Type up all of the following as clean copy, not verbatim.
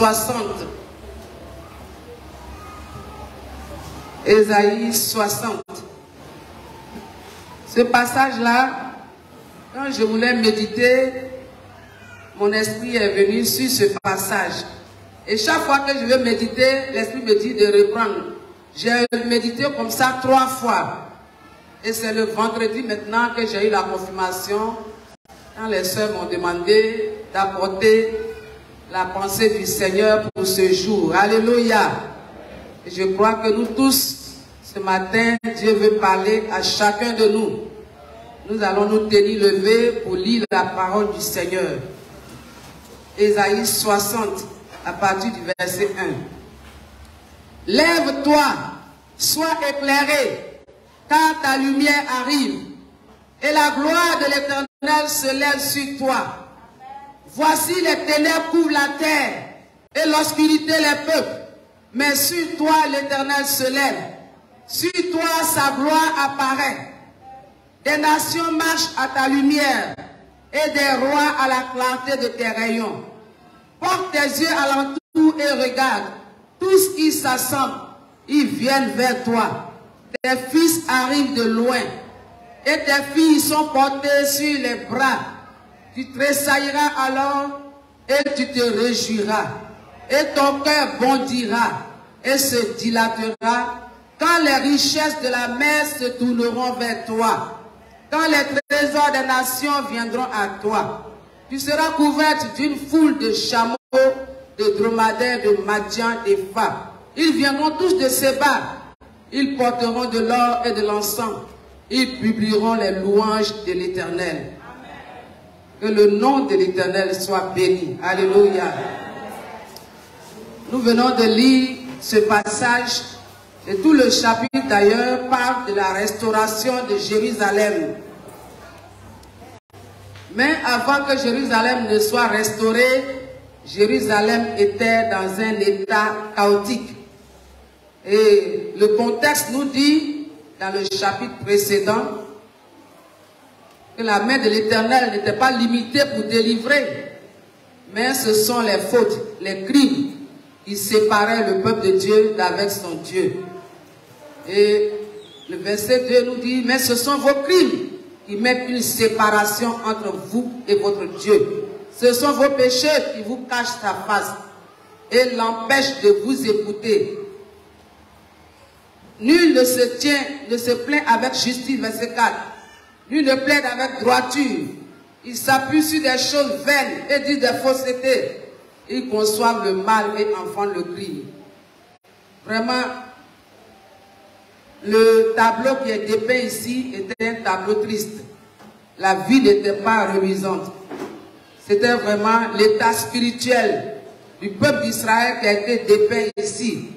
60. Ésaïe 60. Ce passage-là, quand je voulais méditer, mon esprit est venu sur ce passage. Et chaque fois que je veux méditer, l'esprit me dit de reprendre. J'ai médité comme ça 3 fois. Et c'est le vendredi maintenant que j'ai eu la confirmation. Quand les sœurs m'ont demandé d'apporter la pensée du Seigneur pour ce jour. Alléluia. Et je crois que nous tous, ce matin, Dieu veut parler à chacun de nous. Nous allons nous tenir levés pour lire la parole du Seigneur. Ésaïe 60, à partir du verset 1. Lève-toi, sois éclairé, car ta lumière arrive, et la gloire de l'Éternel se lève sur toi. Voici les ténèbres couvrent la terre, et l'obscurité les peuples. Mais sur toi l'Éternel se lève, sur toi sa gloire apparaît. Des nations marchent à ta lumière, et des rois à la clarté de tes rayons. Porte tes yeux alentour et regarde, tous ils s'assemblent, ils viennent vers toi. Tes fils arrivent de loin, et tes filles sont portées sur les bras. Tu tressailleras alors, et tu te réjouiras, et ton cœur bondira, et se dilatera, quand les richesses de la mer se tourneront vers toi, quand les trésors des nations viendront à toi. Tu seras couverte d'une foule de chameaux, de dromadaires, de Madian, des femmes. Ils viendront tous de Séba. Ils porteront de l'or et de l'encens. Ils publieront les louanges de l'Éternel. Que le nom de l'Éternel soit béni. Alléluia. Nous venons de lire ce passage et tout le chapitre d'ailleurs parle de la restauration de Jérusalem. Mais avant que Jérusalem ne soit restaurée, Jérusalem était dans un état chaotique. Et le contexte nous dit, dans le chapitre précédent, que la main de l'Éternel n'était pas limitée pour délivrer, mais ce sont les fautes, les crimes qui séparaient le peuple de Dieu d'avec son Dieu. Et le verset 2 nous dit, mais ce sont vos crimes qui mettent une séparation entre vous et votre Dieu. Ce sont vos péchés qui vous cachent sa face et l'empêchent de vous écouter. Nul ne se plaint avec justice, verset 4. Nul ne plaide avec droiture. Ils s'appuient sur des choses vaines et disent des faussetés. Ils conçoivent le mal et enfantent le crime. Vraiment, le tableau qui est dépeint ici était un tableau triste. La vie n'était pas reluisante. C'était vraiment l'état spirituel du peuple d'Israël qui a été dépeint ici.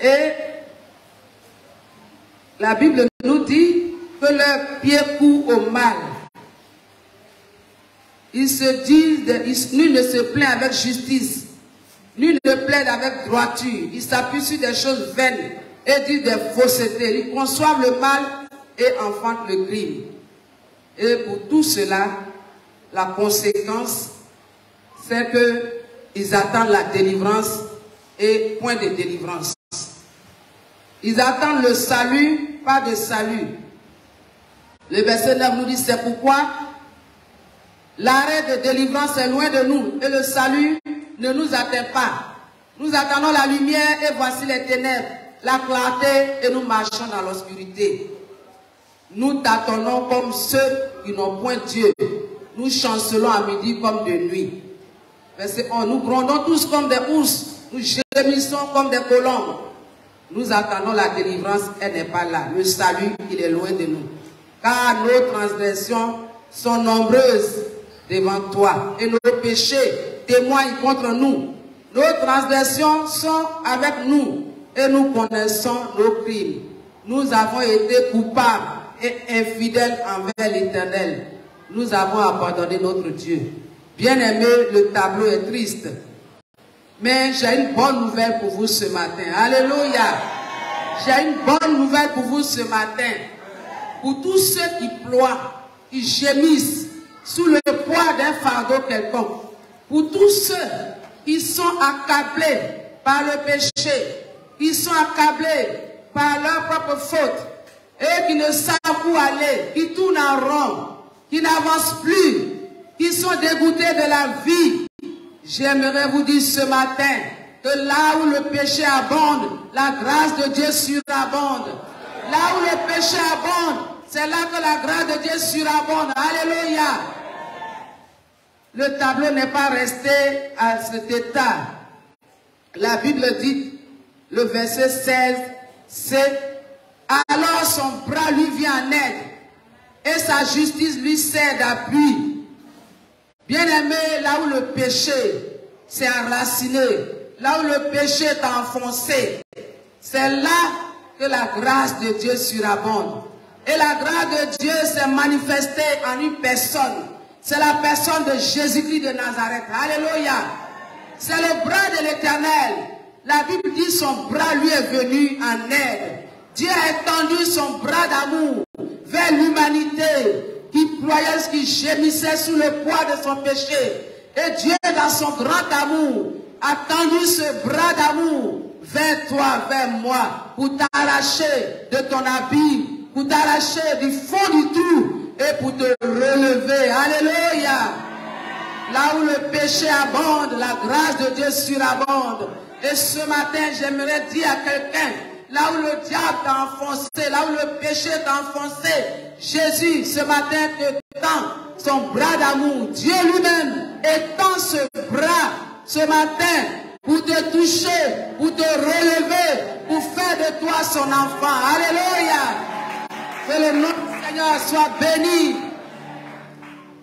Et la Bible nous dit que leurs pieds courent au mal. Ils se disent, nul ne se plaint avec justice, nul ne plaide avec droiture. Ils s'appuient sur des choses vaines et disent des faussetés. Ils conçoivent le mal et enfantent le crime. Et pour tout cela, la conséquence, c'est qu'ils attendent la délivrance et point de délivrance. Ils attendent le salut, pas de salut. Le verset 9 nous dit, c'est pourquoi l'arrêt de délivrance est loin de nous et le salut ne nous atteint pas. Nous attendons la lumière et voici les ténèbres, la clarté et nous marchons dans l'obscurité. Nous tâtonnons comme ceux qui n'ont point Dieu. Nous chancelons à midi comme de nuit. Verset 11, nous grondons tous comme des ours, nous gémissons comme des colombes. Nous attendons la délivrance, elle n'est pas là. Le salut, il est loin de nous. Car nos transgressions sont nombreuses devant toi. Et nos péchés témoignent contre nous. Nos transgressions sont avec nous. Et nous connaissons nos crimes. Nous avons été coupables et infidèles envers l'Éternel. Nous avons abandonné notre Dieu. Bien-aimé, le tableau est triste. Mais j'ai une bonne nouvelle pour vous ce matin. Alléluia. J'ai une bonne nouvelle pour vous ce matin. Pour tous ceux qui ploient, qui gémissent sous le poids d'un fardeau quelconque. pour tous ceux qui sont accablés par le péché, qui sont accablés par leur propre faute, et qui ne savent où aller, qui tournent en rond, qui n'avancent plus, qui sont dégoûtés de la vie. J'aimerais vous dire ce matin que là où le péché abonde, la grâce de Dieu surabonde. Là où le péché abonde, c'est là que la grâce de Dieu surabonde. Alléluia. Le tableau n'est pas resté à cet état. La Bible dit, le verset 16, c'est « Alors son bras lui vient en aide, et sa justice lui sert d'appui. » Bien-aimé, là où le péché s'est enraciné, là où le péché est enfoncé, c'est là que la grâce de Dieu surabonde. Et la grâce de Dieu s'est manifestée en une personne. C'est la personne de Jésus-Christ de Nazareth. Alléluia. C'est le bras de l'Éternel. La Bible dit son bras lui est venu en aide. Dieu a étendu son bras d'amour vers l'humanité qui ployait, qui gémissait sous le poids de son péché. Et Dieu, dans son grand amour, a tendu ce bras d'amour vers toi, vers moi, pour t'arracher de ton habit, pour t'arracher du fond du trou et pour te relever. Alléluia. Là où le péché abonde, la grâce de Dieu surabonde. Et ce matin, j'aimerais dire à quelqu'un, là où le diable t'a enfoncé, là où le péché t'a enfoncé, Jésus, ce matin, te tend son bras d'amour. Dieu lui-même étend ce bras ce matin pour te toucher, pour te relever, pour faire de toi son enfant. Alléluia. Que le nom du Seigneur soit béni.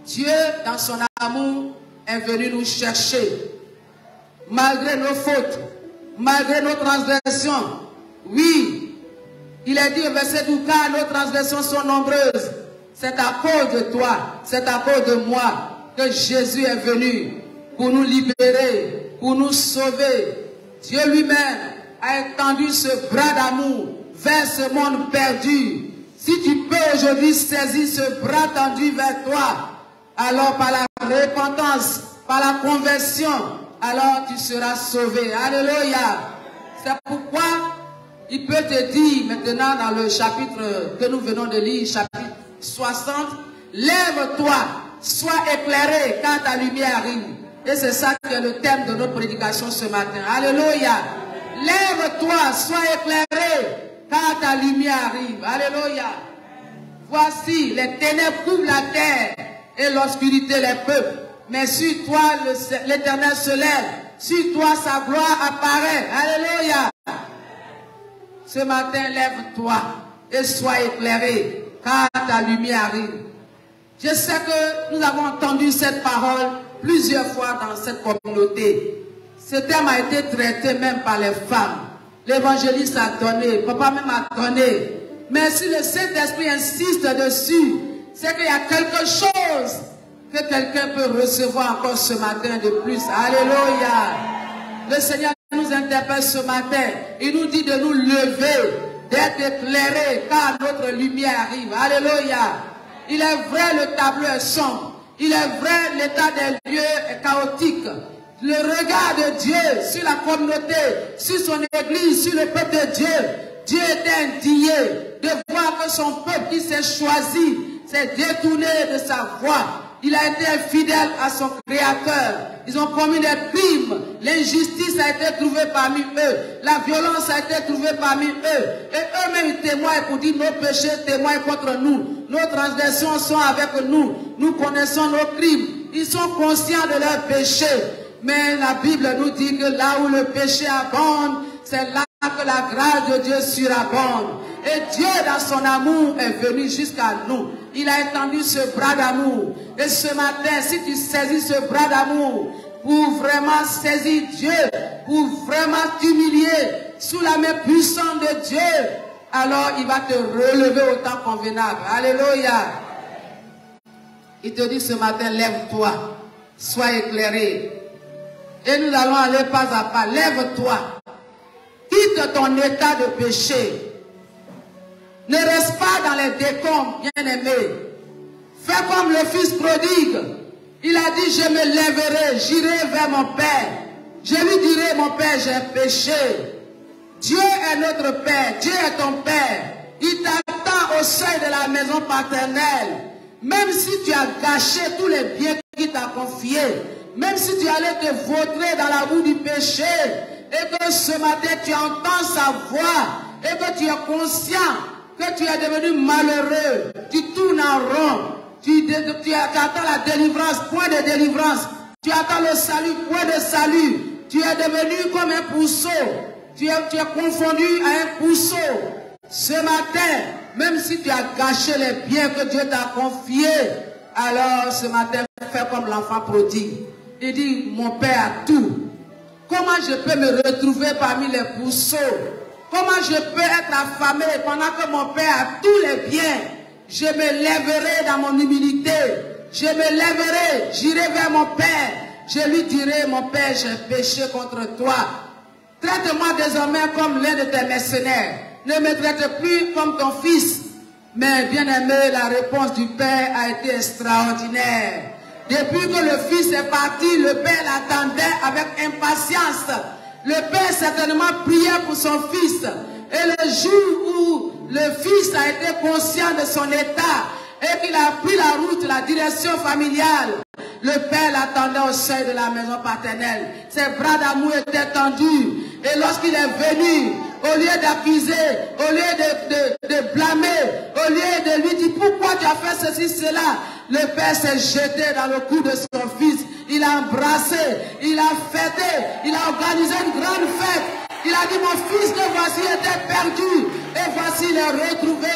Dieu, dans son amour, est venu nous chercher. Malgré nos fautes, malgré nos transgressions. Oui, il est dit au verset 12, car nos transgressions sont nombreuses. C'est à cause de toi, c'est à cause de moi que Jésus est venu pour nous libérer, pour nous sauver. Dieu lui-même a étendu ce bras d'amour vers ce monde perdu. Si tu peux aujourd'hui saisir ce bras tendu vers toi, alors par la repentance, par la conversion, alors tu seras sauvé. Alléluia. C'est pourquoi il peut te dire maintenant dans le chapitre que nous venons de lire, chapitre 60, lève-toi, sois éclairé car ta lumière arrive. Et c'est ça qui est le thème de notre prédication ce matin. Alléluia. Lève-toi, sois éclairé car ta lumière arrive. Alléluia. Voici, les ténèbres couvrent la terre et l'obscurité les peuples. Mais sur toi, l'Éternel se lève. Sur toi, sa gloire apparaît. Alléluia. Ce matin, lève-toi et sois éclairé, car ta lumière arrive. Je sais que nous avons entendu cette parole plusieurs fois dans cette communauté. Ce thème a été traité même par les femmes. L'évangéliste a donné, papa même a donné. Mais si le Saint-Esprit insiste dessus, c'est qu'il y a quelque chose que quelqu'un peut recevoir encore ce matin de plus. Alléluia. Le Seigneur nous interpelle ce matin. Il nous dit de nous lever, d'être éclairés, car notre lumière arrive. Alléluia. Il est vrai, le tableau est sombre. Il est vrai, l'état des lieux est chaotique. Le regard de Dieu sur la communauté, sur son église, sur le peuple de Dieu. Dieu était indigné de voir que son peuple qui s'est choisi s'est détourné de sa voie. Il a été infidèle à son Créateur. Ils ont commis des crimes. L'injustice a été trouvée parmi eux. La violence a été trouvée parmi eux. Et eux-mêmes ils témoignent pour dire nos péchés témoignent contre nous. Nos transgressions sont avec nous. Nous connaissons nos crimes. Ils sont conscients de leurs péchés. Mais la Bible nous dit que là où le péché abonde, c'est là que la grâce de Dieu surabonde. Et Dieu, dans son amour, est venu jusqu'à nous. Il a étendu ce bras d'amour. Et ce matin, si tu saisis ce bras d'amour pour vraiment saisir Dieu, pour vraiment t'humilier sous la main puissante de Dieu, alors il va te relever au temps convenable. Alléluia. Il te dit ce matin, lève-toi, sois éclairé. Et nous allons aller pas à pas. Lève-toi. Quitte ton état de péché. Ne reste pas dans les décombres, bien-aimé. Fais comme le fils prodigue. Il a dit, je me lèverai, j'irai vers mon Père. Je lui dirai, mon Père, j'ai péché. Dieu est notre Père, Dieu est ton Père. Il t'attend au seuil de la maison paternelle. Même si tu as gâché tous les biens qu'il t'a confiés, même si tu allais te vautrer dans la boue du péché, et que ce matin tu entends sa voix, et que tu es conscient que tu es devenu malheureux, tu tournes en rond, tu attends la délivrance, point de délivrance, tu attends le salut, point de salut, tu es devenu comme un pourceau, tu es confondu à un pourceau. Ce matin, même si tu as gâché les biens que Dieu t'a confiés, alors ce matin, fais comme l'enfant prodigue. Il dit, mon Père a tout. Comment je peux me retrouver parmi les pourceaux? Comment je peux être affamé pendant que mon Père a tous les biens? Je me lèverai dans mon humilité. Je me lèverai, j'irai vers mon Père. Je lui dirai, mon Père, j'ai péché contre toi. Traite-moi désormais comme l'un de tes mercenaires. Ne me traite plus comme ton fils. Mais bien aimé, la réponse du Père a été extraordinaire. Depuis que le fils est parti, le Père l'attendait avec impatience. Le Père certainement priait pour son fils. Et le jour où le fils a été conscient de son état et qu'il a pris la route, la direction familiale, le Père l'attendait au seuil de la maison paternelle. Ses bras d'amour étaient tendus. Et lorsqu'il est venu, au lieu d'accuser, au lieu de blâmer, au lieu de lui dire pourquoi tu as fait ceci, cela, le Père s'est jeté dans le cou de son fils. Il a embrassé, il a fêté, il a organisé une grande fête. Il a dit, mon fils que voici était perdu et voici il est retrouvé.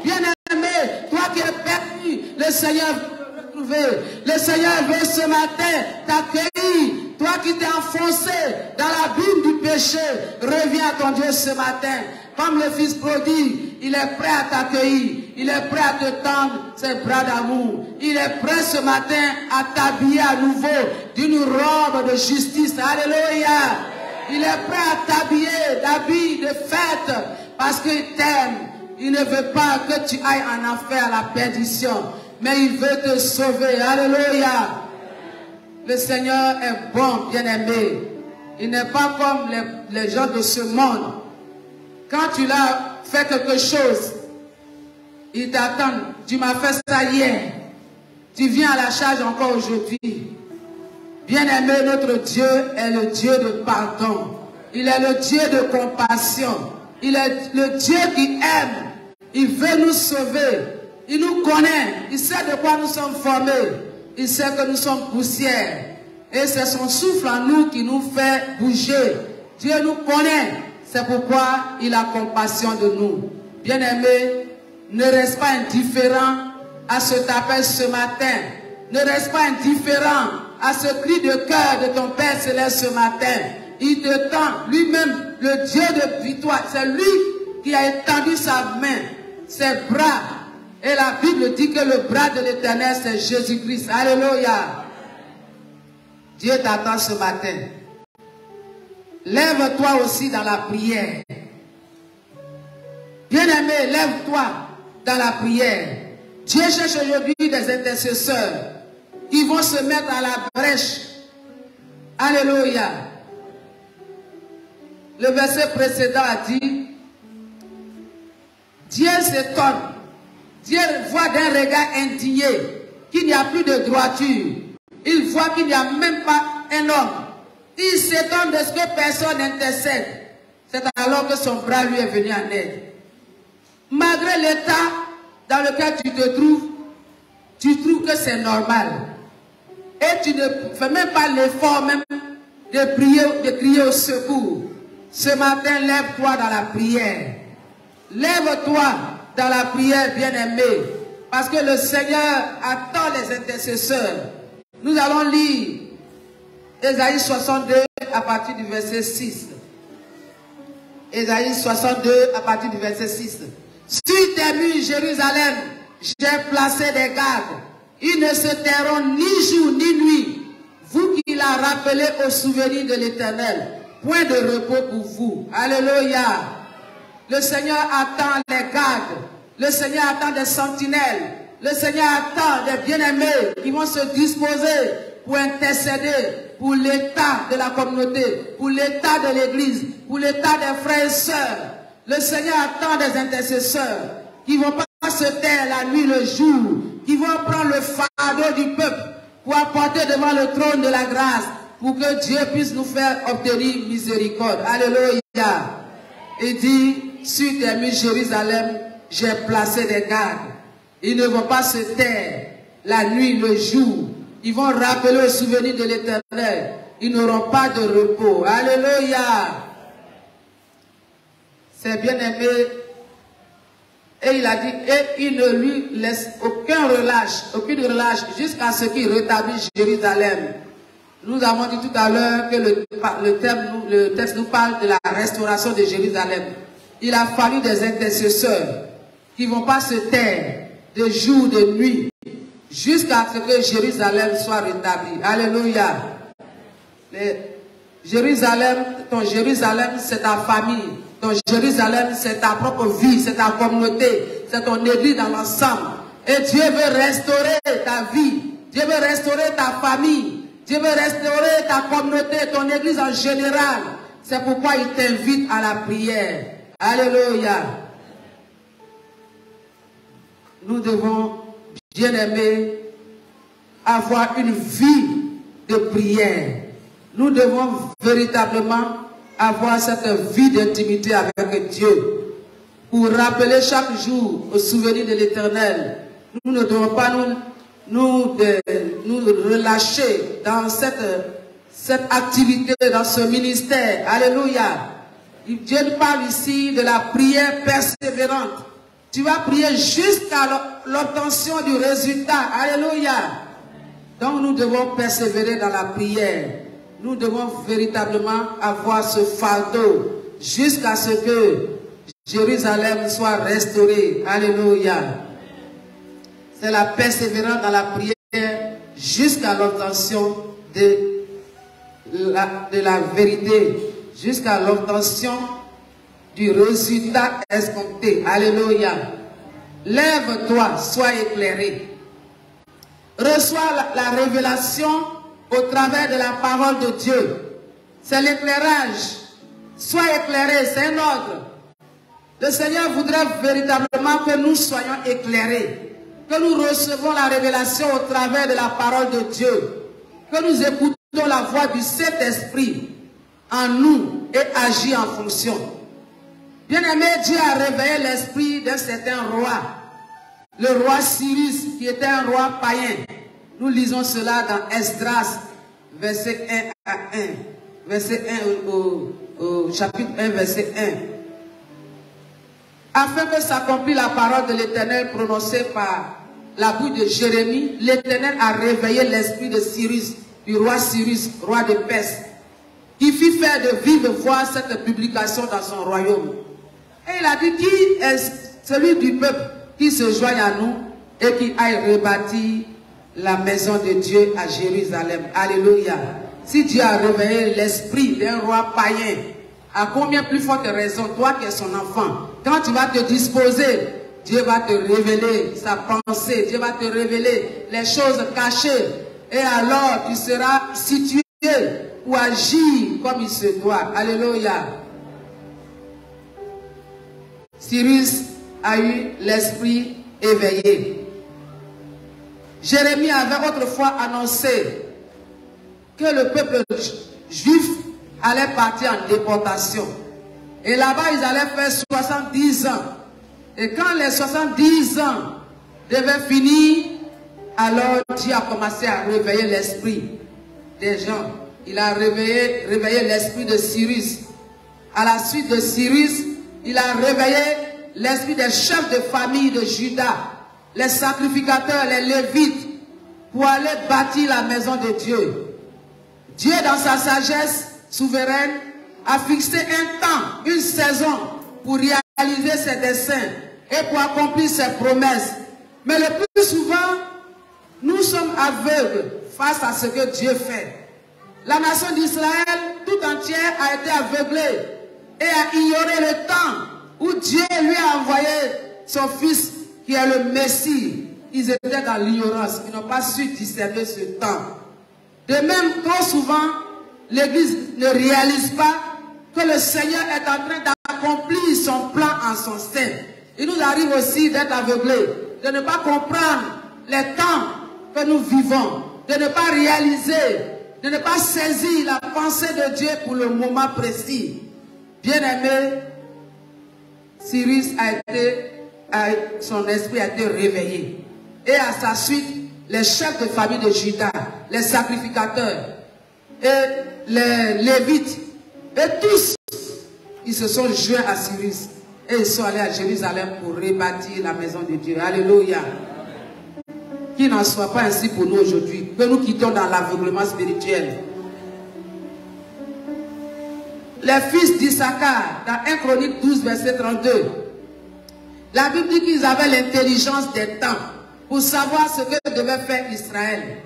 Bien-aimé, toi qui es perdu, le Seigneur veut te retrouver. Le Seigneur veut ce matin t'accueillir. Toi qui t'es enfoncé dans l'abîme du péché, reviens à ton Dieu ce matin. Comme le fils prodigue, il est prêt à t'accueillir. Il est prêt à te tendre ses bras d'amour. Il est prêt ce matin à t'habiller à nouveau d'une robe de justice. Alléluia. Il est prêt à t'habiller d'habits de fête parce qu'il t'aime. Il ne veut pas que tu ailles en enfer à la perdition, mais il veut te sauver. Alléluia. Le Seigneur est bon, bien-aimé. Il n'est pas comme les gens de ce monde. Quand tu l'as fait quelque chose, il t'attend. Tu m'as fait ça hier. Tu viens à la charge encore aujourd'hui. Bien-aimé, notre Dieu est le Dieu de pardon. Il est le Dieu de compassion. Il est le Dieu qui aime. Il veut nous sauver. Il nous connaît. Il sait de quoi nous sommes formés. Il sait que nous sommes poussière. Et c'est son souffle en nous qui nous fait bouger. Dieu nous connaît. C'est pourquoi il a compassion de nous. Bien-aimé, ne reste pas indifférent à cet appel ce matin. Ne reste pas indifférent à ce cri de cœur de ton Père Céleste ce matin. Il te tend lui-même, le Dieu de victoire. C'est lui qui a étendu sa main, ses bras. Et la Bible dit que le bras de l'Éternel, c'est Jésus-Christ. Alléluia. Dieu t'attend ce matin. Lève-toi aussi dans la prière. Bien-aimé, lève-toi dans la prière. Dieu cherche aujourd'hui des intercesseurs qui vont se mettre à la brèche. Alléluia. Le verset précédent a dit, Dieu s'étonne. Dieu voit d'un regard indigné qu'il n'y a plus de droiture. Il voit qu'il n'y a même pas un homme. Il s'étonne de ce que personne n'intercède. C'est alors que son bras lui est venu en aide. Malgré l'état dans lequel tu te trouves, tu trouves que c'est normal. Et tu ne fais même pas l'effort même de prier, de crier au secours. Ce matin, lève-toi dans la prière. Lève-toi dans la prière, bien-aimé. Parce que le Seigneur attend les intercesseurs. Nous allons lire Ésaïe 62 à partir du verset 6. Ésaïe 62 à partir du verset 6. Sur tes murs, Jérusalem, j'ai placé des gardes. Ils ne se tairont ni jour ni nuit. Vous qui l'a rappelé au souvenir de l'Éternel. Point de repos pour vous. Alléluia. Le Seigneur attend les gardes. Le Seigneur attend des sentinelles. Le Seigneur attend des bien-aimés qui vont se disposer pour intercéder pour l'état de la communauté, pour l'état de l'Église, pour l'état des frères et sœurs. Le Seigneur attend des intercesseurs qui ne vont pas se taire la nuit, le jour, qui vont prendre le fardeau du peuple pour apporter devant le trône de la grâce, pour que Dieu puisse nous faire obtenir miséricorde. Alléluia. Il dit, sur tes murs Jérusalem, j'ai placé des gardes. Ils ne vont pas se taire la nuit, le jour. Ils vont rappeler le souvenir de l'Éternel. Ils n'auront pas de repos. Alléluia. C'est bien aimé. Et il a dit, et il ne lui laisse aucune relâche jusqu'à ce qu'il rétablisse Jérusalem. Nous avons dit tout à l'heure que le texte nous parle de la restauration de Jérusalem. Il a fallu des intercesseurs qui ne vont pas se taire de jour, de nuit, jusqu'à ce que Jérusalem soit rétabli. Alléluia. Ton Jérusalem, c'est ta famille. Ton Jérusalem, c'est ta propre vie, c'est ta communauté, c'est ton église dans l'ensemble. Et Dieu veut restaurer ta vie. Dieu veut restaurer ta famille. Dieu veut restaurer ta communauté, ton église en général. C'est pourquoi il t'invite à la prière. Alléluia. Nous devons, bien aimés, avoir une vie de prière. Nous devons véritablement avoir cette vie d'intimité avec Dieu. Pour rappeler chaque jour au souvenir de l'Éternel. Nous ne devons pas nous relâcher dans cette activité, dans ce ministère. Alléluia. Dieu nous parle ici de la prière persévérante. Tu vas prier jusqu'à l'obtention du résultat. Alléluia. Donc nous devons persévérer dans la prière. Nous devons véritablement avoir ce fardeau jusqu'à ce que Jérusalem soit restaurée. Alléluia. C'est la persévérance dans la prière jusqu'à l'obtention de la vérité, jusqu'à l'obtention du résultat escompté. Alléluia. Lève-toi, sois éclairé. Reçois la révélation au travers de la parole de Dieu. C'est l'éclairage. Sois éclairé, c'est un ordre. Le Seigneur voudrait véritablement que nous soyons éclairés. Que nous recevons la révélation au travers de la parole de Dieu. Que nous écoutons la voix du Saint-Esprit en nous et agir en fonction. Bien-aimé, Dieu a réveillé l'esprit d'un certain roi. Le roi Cyrus, qui était un roi païen. Nous lisons cela dans Esdras, verset 1 à 1. Verset 1 au chapitre 1, verset 1. Afin que s'accomplisse la parole de l'Éternel prononcée par la bouche de Jérémie, l'Éternel a réveillé l'esprit de Cyrus, du roi Cyrus, roi de Perse, qui fit faire de vive voix cette publication dans son royaume. Et il a dit, qui est celui du peuple qui se joigne à nous et qui aille rebâtir la maison de Dieu à Jérusalem. Alléluia. Si Dieu a réveillé l'esprit d'un roi païen, à combien plus forte raison, toi qui es son enfant, quand tu vas te disposer, Dieu va te révéler sa pensée, Dieu va te révéler les choses cachées. Et alors, tu seras situé pour agir comme il se doit. Alléluia. Cyrus a eu l'esprit éveillé. Jérémie avait autrefois annoncé que le peuple juif allait partir en déportation. Et là-bas, ils allaient faire 70 ans. Et quand les 70 ans devaient finir, alors Dieu a commencé à réveiller l'esprit des gens. Il a réveillé l'esprit de Cyrus. À la suite de Cyrus, il a réveillé l'esprit des chefs de famille de Juda, les sacrificateurs, les lévites, pour aller bâtir la maison de Dieu. Dieu, dans sa sagesse souveraine, a fixé un temps, une saison, pour réaliser ses desseins et pour accomplir ses promesses. Mais le plus souvent, nous sommes aveugles face à ce que Dieu fait. La nation d'Israël tout entière a été aveuglée et a ignoré le temps où Dieu lui a envoyé son fils qui est le Messie, ils étaient dans l'ignorance. Ils n'ont pas su discerner ce temps. De même, trop souvent, l'Église ne réalise pas que le Seigneur est en train d'accomplir son plan en son sein. Il nous arrive aussi d'être aveuglés, de ne pas comprendre les temps que nous vivons, de ne pas réaliser, de ne pas saisir la pensée de Dieu pour le moment précis. Bien-aimé, Cyrus son esprit a été réveillé. Et à sa suite, les chefs de famille de Juda, les sacrificateurs et les Lévites, et tous, ils se sont joints à Cyrus. Et ils sont allés à Jérusalem pour rebâtir la maison de Dieu. Alléluia. Qu'il n'en soit pas ainsi pour nous aujourd'hui, que nous quittons dans l'aveuglement spirituel. Les fils d'Issachar, dans 1 Chronique 12, verset 32, la Bible dit qu'ils avaient l'intelligence des temps pour savoir ce que devait faire Israël.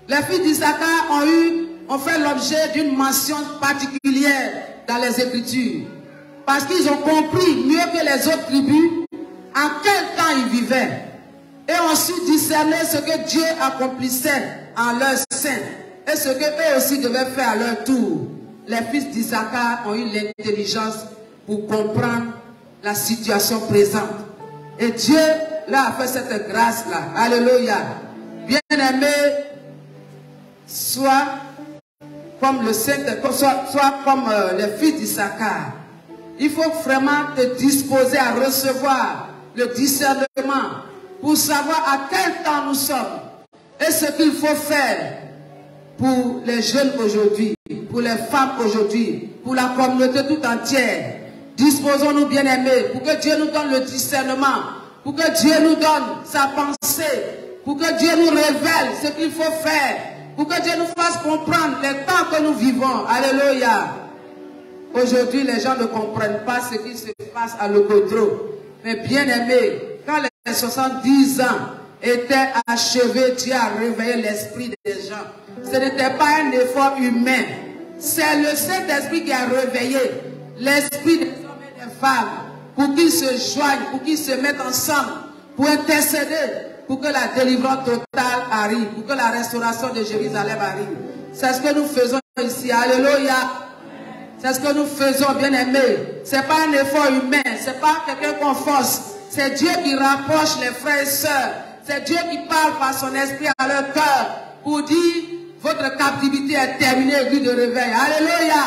Les fils d'Issachar ont fait l'objet d'une mention particulière dans les Écritures, parce qu'ils ont compris mieux que les autres tribus en quel temps ils vivaient, et ont su discerner ce que Dieu accomplissait en leur sein, et ce qu'eux aussi devaient faire à leur tour. Les fils d'Issachar ont eu l'intelligence pour comprendre la situation présente. Et Dieu leur a fait cette grâce-là. Alléluia. Bien-aimé, soit comme le Saint, soit comme les fils d'Issachar. Il faut vraiment te disposer à recevoir le discernement pour savoir à quel temps nous sommes et ce qu'il faut faire pour les jeunes aujourd'hui, pour les femmes aujourd'hui, pour la communauté tout entière. Disposons-nous, bien-aimés, pour que Dieu nous donne le discernement, pour que Dieu nous donne sa pensée, pour que Dieu nous révèle ce qu'il faut faire, pour que Dieu nous fasse comprendre les temps que nous vivons. Alléluia. Aujourd'hui, les gens ne comprennent pas ce qui se passe à Locodro. Mais bien-aimés, quand les 70 ans étaient achevés, Dieu a réveillé l'esprit des gens. Ce n'était pas un effort humain. C'est le Saint-Esprit qui a réveillé l'esprit des hommes et des femmes pour qu'ils se joignent, pour qu'ils se mettent ensemble, pour intercéder, pour que la délivrance totale arrive, pour que la restauration de Jérusalem arrive. C'est ce que nous faisons ici. Alléluia. C'est ce que nous faisons, bien-aimés. Ce n'est pas un effort humain, ce n'est pas quelqu'un qu'on force. C'est Dieu qui rapproche les frères et sœurs. C'est Dieu qui parle par son esprit à leur cœur pour dire: votre captivité est terminée, église de réveil. Alléluia.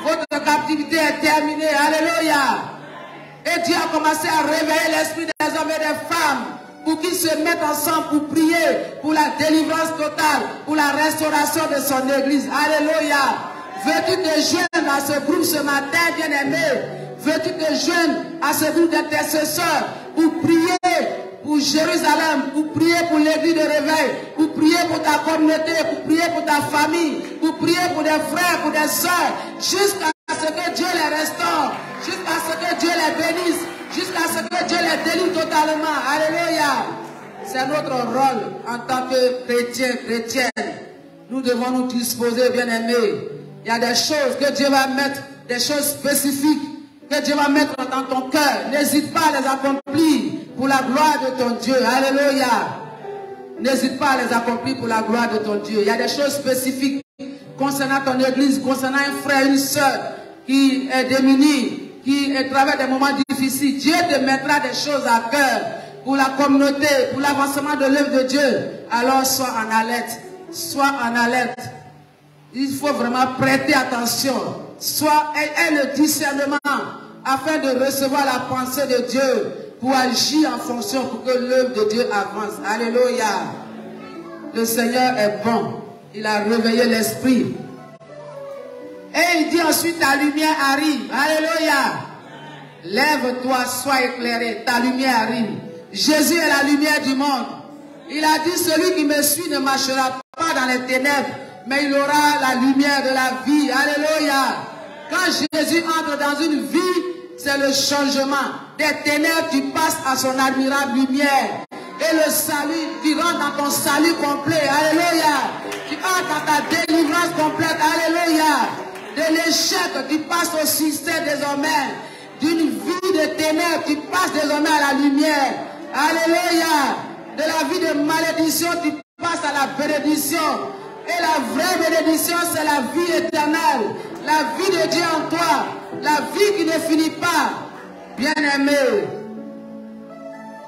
Votre captivité est terminée. Alléluia. Et Dieu a commencé à réveiller l'esprit des hommes et des femmes pour qu'ils se mettent ensemble pour prier pour la délivrance totale, pour la restauration de son église. Alléluia. Veux-tu te joindre à ce groupe ce matin, bien-aimé? Veux-tu te joindre à ce groupe d'intercesseurs pour prier pour Jérusalem, pour prier pour l'église de réveil, pour prier pour ta communauté, pour prier pour ta famille, pour prier pour des frères, pour des sœurs, jusqu'à ce que Dieu les restaure, jusqu'à ce que Dieu les bénisse, jusqu'à ce que Dieu les délivre totalement. Alléluia. C'est notre rôle en tant que chrétiens, chrétiennes. Nous devons nous disposer, bien-aimés. Il y a des choses que Dieu va mettre, des choses spécifiques que Dieu va mettre dans ton cœur. N'hésite pas à les accomplir pour la gloire de ton Dieu. Alléluia. N'hésite pas à les accomplir pour la gloire de ton Dieu. Il y a des choses spécifiques concernant ton église, concernant un frère, une soeur qui est démuni, qui traverse des moments difficiles. Dieu te mettra des choses à cœur pour la communauté, pour l'avancement de l'œuvre de Dieu. Alors sois en alerte. Sois en alerte. Il faut vraiment prêter attention. Aie le discernement afin de recevoir la pensée de Dieu pour agir en fonction pour que l'œuvre de Dieu avance. Alléluia. Le Seigneur est bon. Il a réveillé l'esprit. Et il dit ensuite: ta lumière arrive. Alléluia. Lève-toi, sois éclairé. Ta lumière arrive. Jésus est la lumière du monde. Il a dit: celui qui me suit ne marchera pas dans les ténèbres, mais il aura la lumière de la vie. Alléluia. Quand Jésus entre dans une vie, c'est le changement. Des ténèbres, tu passes à son admirable lumière. Et le salut, tu rentres dans ton salut complet. Alléluia. Tu entres dans ta délivrance complète. Alléluia. De l'échec, tu passes au succès désormais. D'une vie de ténèbres, tu passes désormais à la lumière. Alléluia. De la vie de malédiction, tu passes à la bénédiction. Et la vraie bénédiction, c'est la vie éternelle. La vie de Dieu en toi. La vie qui ne finit pas. Bien-aimés,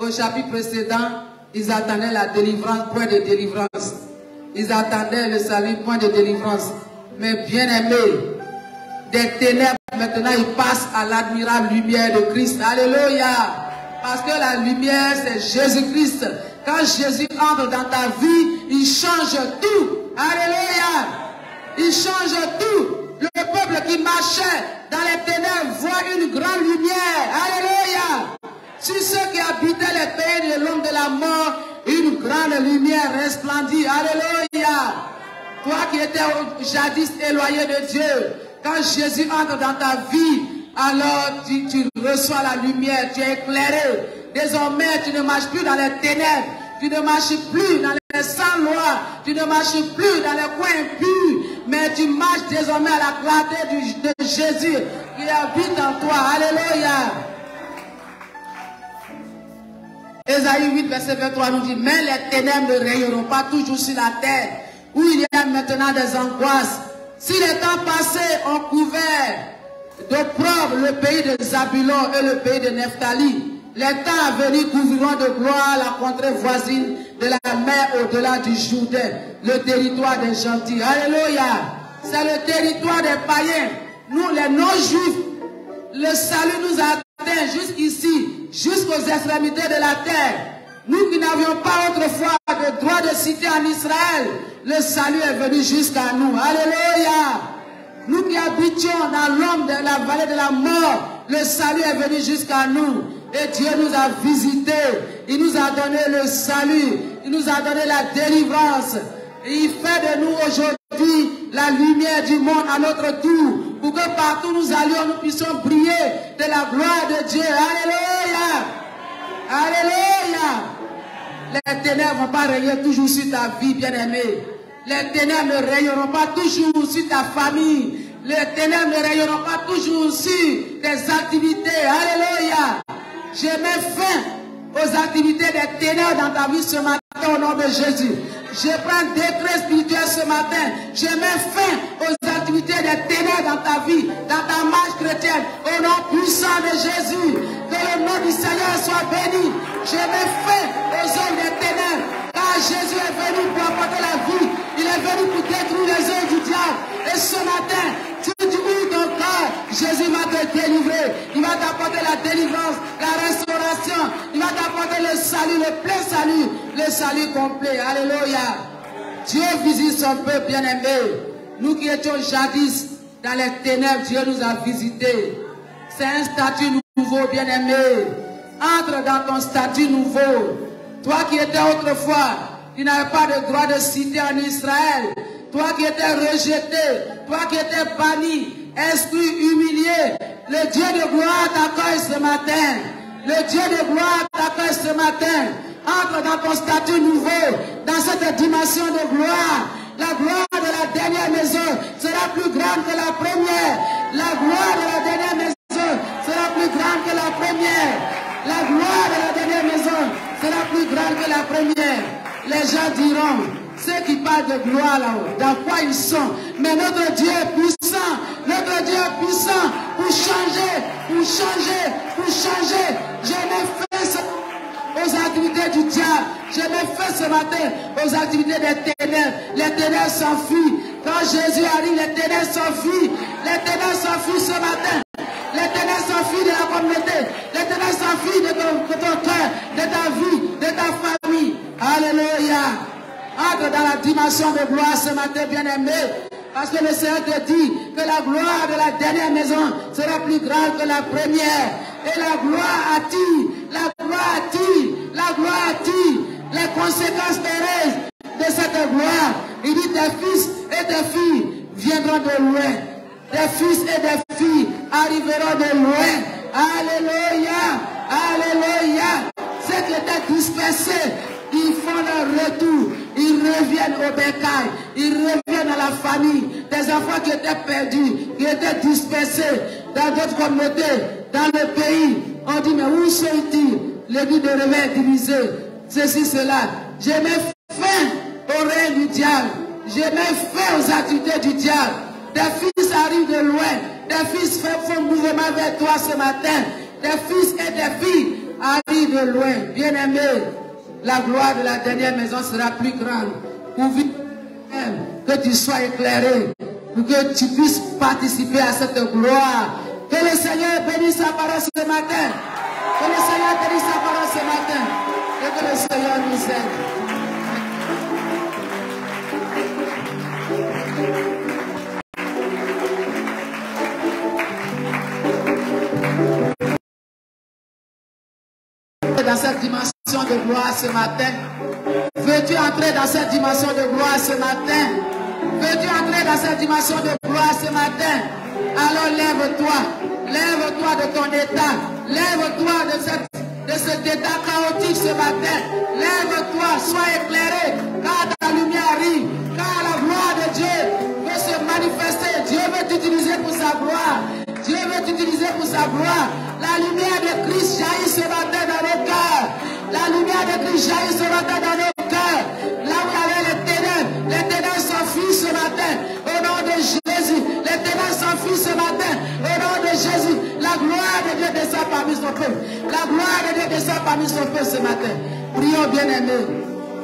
au chapitre précédent, ils attendaient la délivrance, point de délivrance. Ils attendaient le salut, point de délivrance. Mais bien-aimés, des ténèbres, maintenant, ils passent à l'admirable lumière de Christ. Alléluia. Parce que la lumière, c'est Jésus-Christ. Quand Jésus entre dans ta vie, il change tout. Alléluia. Il change tout. Le peuple qui marchait dans les ténèbres voit une grande lumière. Alléluia. Sur ceux qui habitaient les pays de l'ombre de la mort, une grande lumière resplendit. Alléluia. Toi qui étais jadis éloigné de Dieu, quand Jésus entre dans ta vie, alors tu reçois la lumière, tu es éclairé. Désormais, tu ne marches plus dans les ténèbres, tu ne marches plus dans les sans-lois, tu ne marches plus dans les coins impurs, mais tu marches désormais à la clarté de Jésus qui habite en toi. Alléluia. Ésaïe 8, verset 23 nous dit, mais les ténèbres ne règneront pas toujours sur la terre, où il y a maintenant des angoisses. Si les temps passés ont couvert d'opprobre le pays de Zabulon et le pays de Nephtali, les temps à venir couvriront de gloire la contrée voisine de la mer au-delà du Jourdain, le territoire des gentils. Alléluia. C'est le territoire des païens. Nous, les non-juifs, le salut nous atteint jusqu'ici, jusqu'aux extrémités de la terre. Nous qui n'avions pas autrefois de droit de cité en Israël, le salut est venu jusqu'à nous. Alléluia. Nous qui habitions dans l'ombre de la vallée de la mort, le salut est venu jusqu'à nous. Et Dieu nous a visités. Il nous a donné le salut. Il nous a donné la délivrance. Et il fait de nous aujourd'hui la lumière du monde à notre tour. Pour que partout nous allions, nous puissions briller de la gloire de Dieu. Alléluia. Alléluia. Les ténèbres ne vont pas régner toujours sur ta vie, bien-aimée. Les ténèbres ne régneront pas toujours sur ta famille. Les ténèbres ne régneront pas toujours sur tes activités. Alléluia. Je mets fin aux activités des ténèbres dans ta vie ce matin au nom de Jésus. Je prends un décret spirituel ce matin. Je mets fin aux activités des ténèbres dans ta vie, dans ta marche chrétienne, au nom puissant de Jésus. Que le nom du Seigneur soit béni. Je mets fin aux œuvres des ténèbres. Car Jésus est venu pour apporter la vie. Il est venu pour détruire les œuvres du diable. Et ce matin, tu ouvres ton cœur. Jésus va te délivrer. Il va t'apporter la délivrance, la restauration. Il va t'apporter le salut, le plein salut, le salut complet. Alléluia. Dieu visite son peuple bien-aimé. Nous qui étions jadis dans les ténèbres, Dieu nous a visités. C'est un statut nouveau, bien-aimé. Entre dans ton statut nouveau. Toi qui étais autrefois, tu n'avais pas de droit de cité en Israël. Toi qui étais rejeté, toi qui étais banni, exclu, humilié. Le Dieu de gloire t'accueille ce matin. Le Dieu de gloire t'accueille ce matin. Entre dans ton statut nouveau, dans cette dimension de gloire. La gloire de la dernière maison sera plus grande que la première. La gloire de la dernière maison sera plus grande que la première. La gloire de la dernière maison sera plus grande que la première. Les gens diront, ceux qui parlent de gloire là-haut, dans quoi ils sont. Mais notre Dieu est puissant. Notre Dieu est puissant pour changer, pour changer, pour changer. Je n'ai fait aux activités du diable. Je n'ai fait ce matin aux activités des ténèbres. Les ténèbres s'enfuient. Quand Jésus arrive, les ténèbres s'enfuient. Les ténèbres s'enfuient ce matin. Les ténèbres s'enfuient de la communauté. Les ténèbres s'enfuient de ton cœur, de ta vie, de ta famille. Alléluia. Entre dans la dimension de gloire ce matin, bien-aimé. Parce que le Seigneur te dit que la gloire de la dernière maison sera plus grande que la première. Et la gloire attire, la gloire attire, la gloire attire les conséquences heureuses de cette gloire. Il dit tes fils et tes filles viendront de loin. Tes fils et tes filles arriveront de loin. Alléluia, alléluia. Ceux qui étaient dispersés, ils font leur retour. Ils reviennent au bécail. Ils reviennent à la famille. Des enfants qui étaient perdus, qui étaient dispersés dans d'autres communautés, dans le pays. On dit, mais où sont-ils? L'église de réveil est divisée. ceci, cela. Je mets fin au règne du diable. Je mets fin aux activités du diable. Tes fils arrivent de loin. Tes fils font mouvement vers toi ce matin. Tes fils et tes filles arrivent de loin. Bien-aimés, la gloire de la dernière maison sera plus grande. Pour vivre que tu sois éclairé. Pour que tu puisses participer à cette gloire. Que le Seigneur bénisse sa parole ce matin. Que le Seigneur bénisse sa parole ce matin. Et que le Seigneur nous aide. Dans cette dimension de gloire ce matin. Veux-tu entrer dans cette dimension de gloire ce matin? Veux-tu entrer dans cette dimension de gloire ce matin? Alors lève-toi. Lève-toi de ton état. Lève-toi de cet état chaotique ce matin. Lève-toi, sois éclairé. Car ta lumière arrive. Car la gloire de Dieu veut se manifester. Dieu veut t'utiliser pour sa gloire. Dieu veut t'utiliser pour sa gloire. La lumière de Christ jaillit ce matin dans nos cœurs. La lumière de Christ jaillit ce matin dans nos cœurs. Là où il y avait les ténèbres s'enfuient ce matin. Au nom de Jésus, les ténèbres s'enfuient ce matin. Au nom de Jésus, la gloire de Dieu descend parmi son peuple. La gloire de Dieu descend parmi son peuple ce matin. Prions, bien-aimés.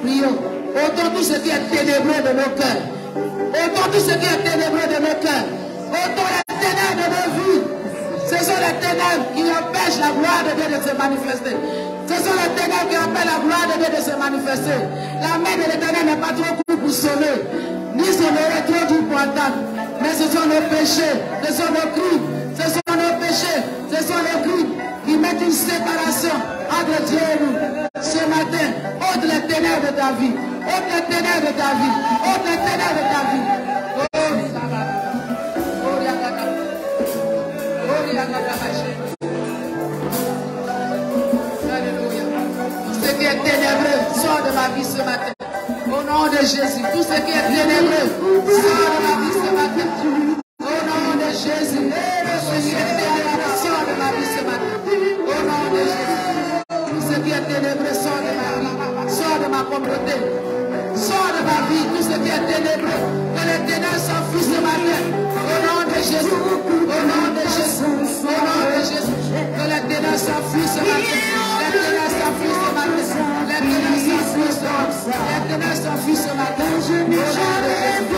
Prions. Ôtons tout ce qui est ténébreux de nos cœurs. Ôtons tout ce qui est ténébreux de nos cœurs. Ôtons les ténèbres de nos vies. Ce sont les ténèbres qui empêchent la gloire de Dieu de se manifester. Ce sont les ténèbres qui empêchent la gloire de Dieu de se manifester. La main de l'Éternel n'est pas trop courte pour sauver, ni son oreille trop dure pour entendre. Mais ce sont nos péchés, ce sont nos crimes, ce sont nos péchés, ce sont nos crimes qui mettent une séparation entre Dieu et nous. Ce matin, ôte les ténèbres de ta vie, ôte les ténèbres de ta vie, ôte les ténèbres de ta vie. Tout ce qui est ténébreux sort de ma vie ce matin. Au nom de Jésus, tout ce qui est ténébreux sort de ma vie ce matin. Au nom de Jésus, tout ce qui est ténébreux sort de ma vie ce matin. Au nom de Jésus, tout ce qui est ténébreux sort de ma vie, sort de ma communauté, sort de ma vie, tout ce qui est ténébreux. Que les ténèbres s'enfuient ce matin. Au nom de Jésus, au nom de Jésus, au nom de Jésus, que les ténèbres s'enfuient ce matin. Les ténèbres s'enfuient ce matin. Les ténèbres s'enfuient ce matin. Les ténèbres s'enfuient ce matin. Au nom de Jésus.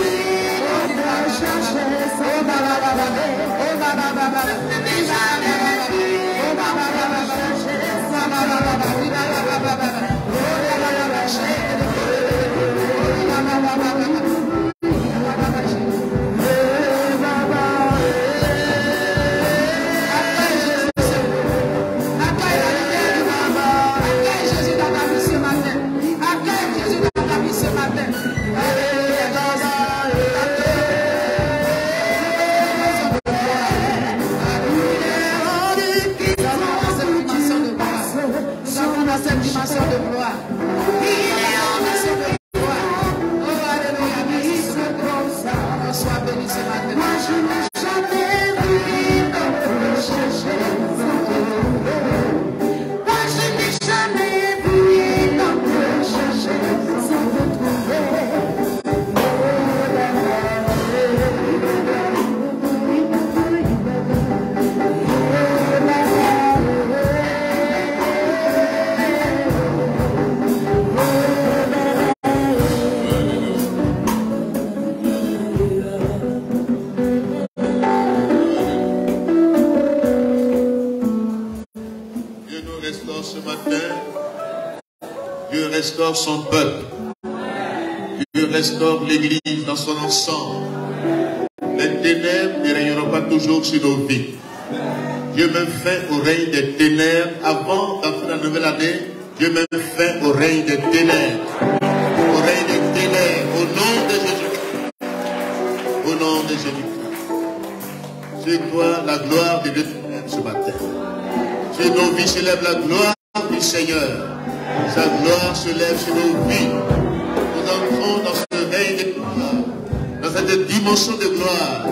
Restaure son peuple. Dieu restaure l'Église dans son ensemble. Les ténèbres ne régneront pas toujours sur nos vies. Dieu met fin au règne des ténèbres. Avant d'entrer dans la nouvelle année, Dieu met fin au règne des ténèbres. Au règne des ténèbres. Au nom de Jésus. Au nom de Jésus. Sur toi, la gloire de Dieu ce matin. Sur nos vies s'élève la gloire du Seigneur. Sa gloire se lève sur nos vies. Nous entrons dans ce règne de gloire, dans cette dimension de gloire.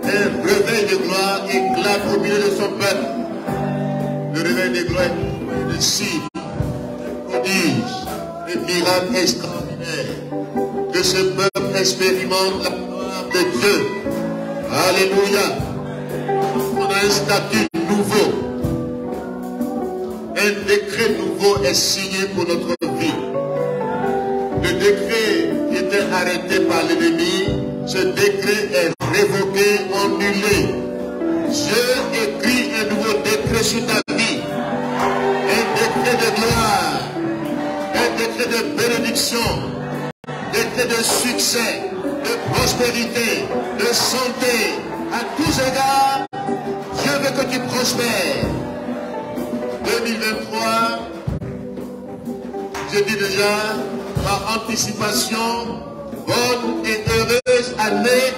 Un réveil de gloire éclate au milieu de son peuple. Le réveil de gloire est de signes, prodiges, de miracles extraordinaires. Que ce peuple expérimente la gloire de Dieu. Alléluia. On a un statut nouveau. Un décret nouveau est signé pour notre vie. Le décret qui était arrêté par l'ennemi, ce décret est révoqué, annulé. Dieu écrit un nouveau décret sur ta vie. Un décret de gloire. Un décret de bénédiction. Un décret de succès, de prospérité, de santé. À tous égards, Dieu veut que tu prospères. 2023, je dis déjà, par anticipation, bonne et heureuse année